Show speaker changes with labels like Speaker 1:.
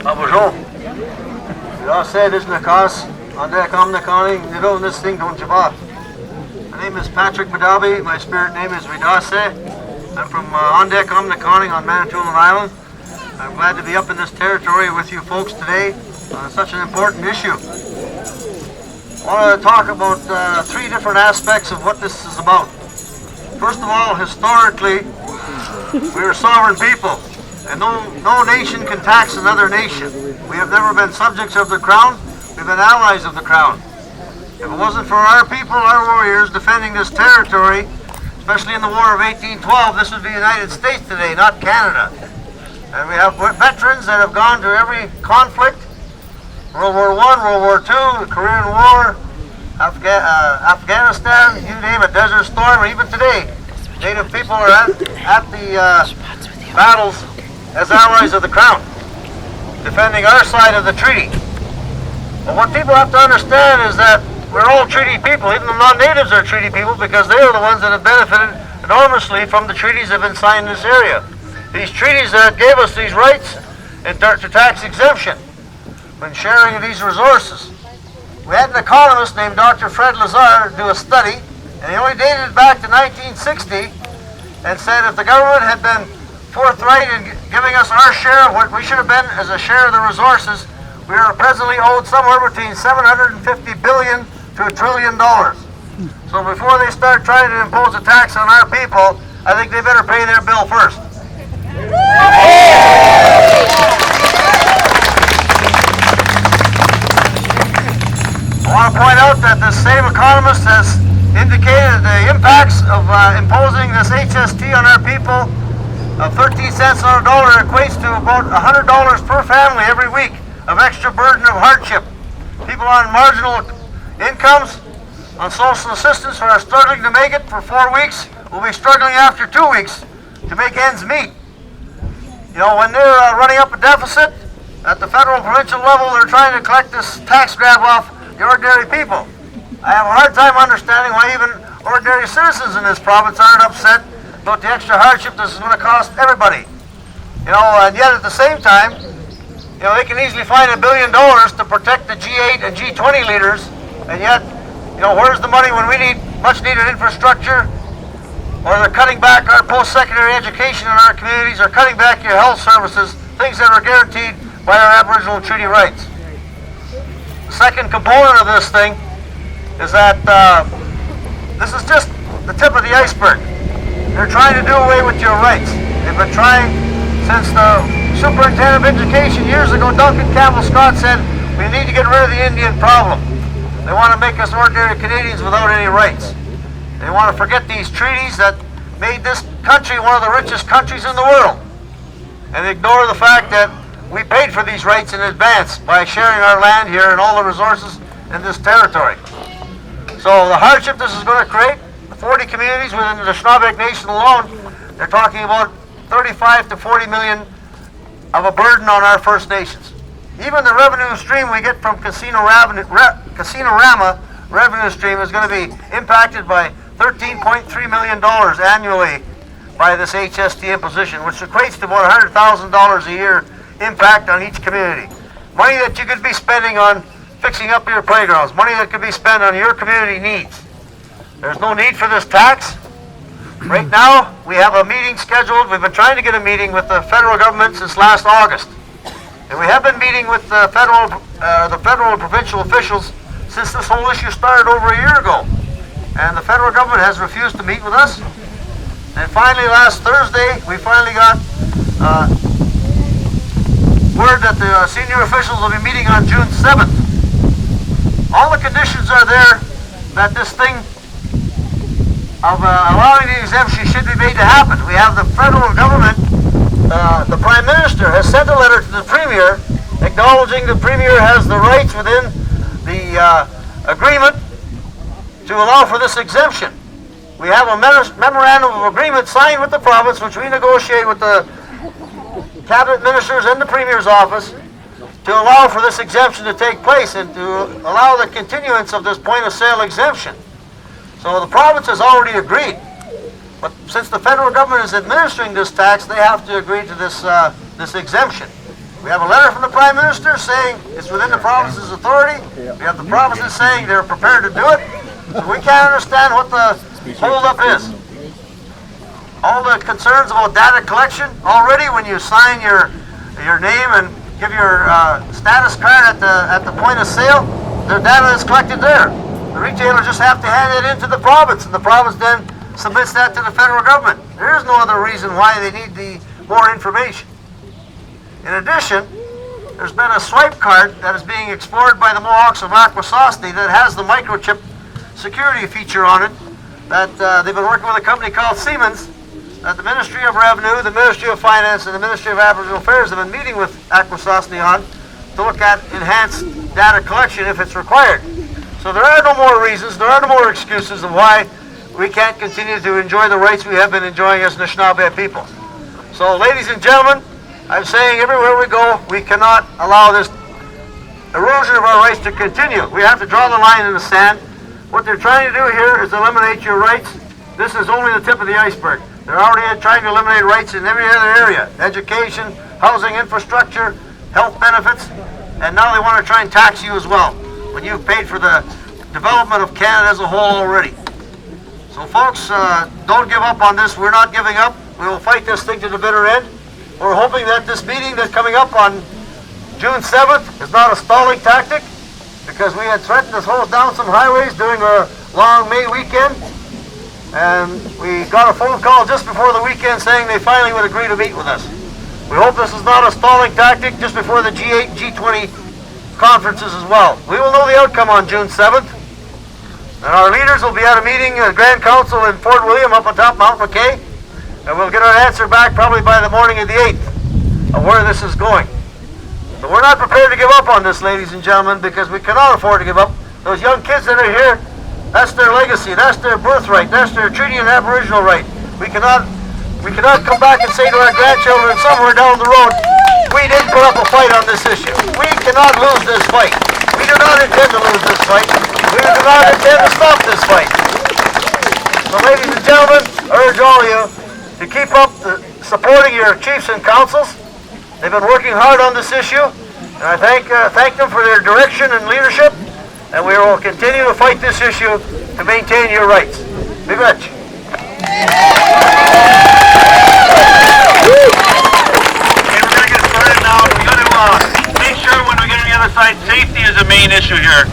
Speaker 1: Bonjour. Jag säger det nakas, andra kamna kani, ni know this thing don't java. My name is Patrick Madahbee. My spirit name is Vidase. I'm from Andek Amnakani on Manitoulin Island. I'm glad to be up in this territory with you folks today on such an important issue. I want to talk about three different aspects of what this is about. First of all, historically, we are sovereign people, and no nation can tax another nation. We have never been subjects of the crown, we've been allies of the crown. If it wasn't for our people, our warriors, defending this territory, especially in the War of 1812, this would be the United States today, not Canada. And we have veterans that have gone to every conflict, World War I, World War II, the Korean War, Afghanistan, you name it, Desert Storm, or even today. Native people are at the battles as allies of the Crown, defending our side of the treaty. But what people have to understand is that we're all treaty people. Even the non-natives are treaty people because they are the ones that have benefited enormously from the treaties that have been signed in this area. These treaties that gave us these rights to tax exemption when sharing these resources. We had an economist named Dr. Fred Lazar do a study, and he only dated it back to 1960 and said if the government had been forthright in giving us our share of what we should have been as a share of the resources, we are presently owed somewhere between $750 billion to $1 trillion. So before they start trying to impose a tax on our people, I think they better pay their bill first. I want to point out that this same economist has indicated the impacts of imposing this H.S.T on our people of 13 cents on a dollar equates to about $100 per family every week of extra burden of hardship. People on marginal incomes on social assistance who are struggling to make it for 4 weeks will be struggling after 2 weeks to make ends meet. You know, when they're running up a deficit at the federal and provincial level, they're trying to collect this tax grab off the ordinary people. I have a hard time understanding why even ordinary citizens in this province aren't upset about the extra hardship this is going to cost everybody. You know, and yet at the same time, you know, they can easily find $1 billion to protect the G8 and G20 leaders, and yet, you know, where's the money when we need much needed infrastructure? Or they're cutting back our post-secondary education in our communities, or cutting back your health services, things that are guaranteed by our Aboriginal treaty rights. The second component of this thing is that this is just the tip of the iceberg. They're trying to do away with your rights. They've been trying since the Superintendent of Education years ago, Duncan Campbell Scott, said we need to get rid of the Indian problem. They want to make us ordinary Canadians without any rights. They want to forget these treaties that made this country one of the richest countries in the world, and ignore the fact that we paid for these rights in advance by sharing our land here and all the resources in this territory. So the hardship this is going to create, the 40 communities within the Anishinabek Nation alone, they're talking about 35 to 40 million of a burden on our First Nations. Even the revenue stream we get from Casino-Rama revenue stream is going to be impacted by $13.3 million annually by this H.S.T imposition, which equates to about $100,000 a year impact on each community. Money that you could be spending on fixing up your playgrounds, money that could be spent on your community needs. There's no need for this tax. Right now, we have a meeting scheduled. We've been trying to get a meeting with the federal government since last August. And we have been meeting with the federal and provincial officials since this whole issue started over a year ago. And the federal government has refused to meet with us. And finally, last Thursday, we finally got word that the senior officials will be meeting on June 7th. All the conditions are there that this thing of allowing the exemption should be made to happen. We have the federal government, the Prime Minister has sent a letter to the Premier acknowledging the Premier has the rights within the agreement to allow for this exemption. We have a memorandum of agreement signed with the province, which we negotiate with the cabinet ministers and the Premier's office to allow for this exemption to take place and to allow the continuance of this point of sale exemption. So the province has already agreed. But since the federal government is administering this tax, they have to agree to this, this exemption. We have a letter from the Prime Minister saying it's within the province's authority. We have the provinces saying they're prepared to do it. So we can't understand what the hold-up is. All the concerns about data collection, already when you sign your name and give your status card at the point of sale, their data is collected there. The retailer just have to hand it into the province, and the province then submits that to the federal government. There is no other reason why they need the more information. In addition, there's been a swipe card that is being explored by the Mohawks of H.S.T that has the microchip security feature on it. That they've been working with a company called Siemens. That the Ministry of Revenue, the Ministry of Finance, and the Ministry of Aboriginal Affairs have been meeting with H.S.T on to look at enhanced data collection if it's required. So there are no more reasons, there are no more excuses of why we can't continue to enjoy the rights we have been enjoying as Anishinabek people. So, ladies and gentlemen, I'm saying everywhere we go, we cannot allow this erosion of our rights to continue. We have to draw the line in the sand. What they're trying to do here is eliminate your rights. This is only the tip of the iceberg. They're already trying to eliminate rights in every other area. Education, housing, infrastructure, health benefits, and now they want to try and tax you as well, when you've paid for the development of Canada as a whole already. So folks, don't give up on this. We're not giving up. We will fight this thing to the bitter end. We're hoping that this meeting that's coming up on June 7th is not a stalling tactic, because we had threatened to close down some highways during our long May weekend, and we got a phone call just before the weekend saying they finally would agree to meet with us. We hope this is not a stalling tactic just before the G8, G20 conferences as well. We will know the outcome on June 7th, and our leaders will be at a meeting at Grand Council in Fort William up on top Mount McKay, and we'll get our answer back probably by the morning of the 8th of where this is going. But we're not prepared to give up on this, ladies and gentlemen, because we cannot afford to give up. Those young kids that are here, that's their legacy, that's their birthright, that's their treaty and aboriginal right. We cannot come back and say to our grandchildren somewhere down the road, we didn't put up a fight on this issue. We cannot lose this fight. We do not intend to lose this fight. We do not intend to stop this fight. So ladies and gentlemen, I urge all of you to keep up supporting your chiefs and councils. They've been working hard on this issue, and I thank them for their direction and leadership, and we will continue to fight this issue to maintain your rights. Be rich.
Speaker 2: Okay, we're going to get started now. We're going to make sure when we get on the other side, safety is the main issue here.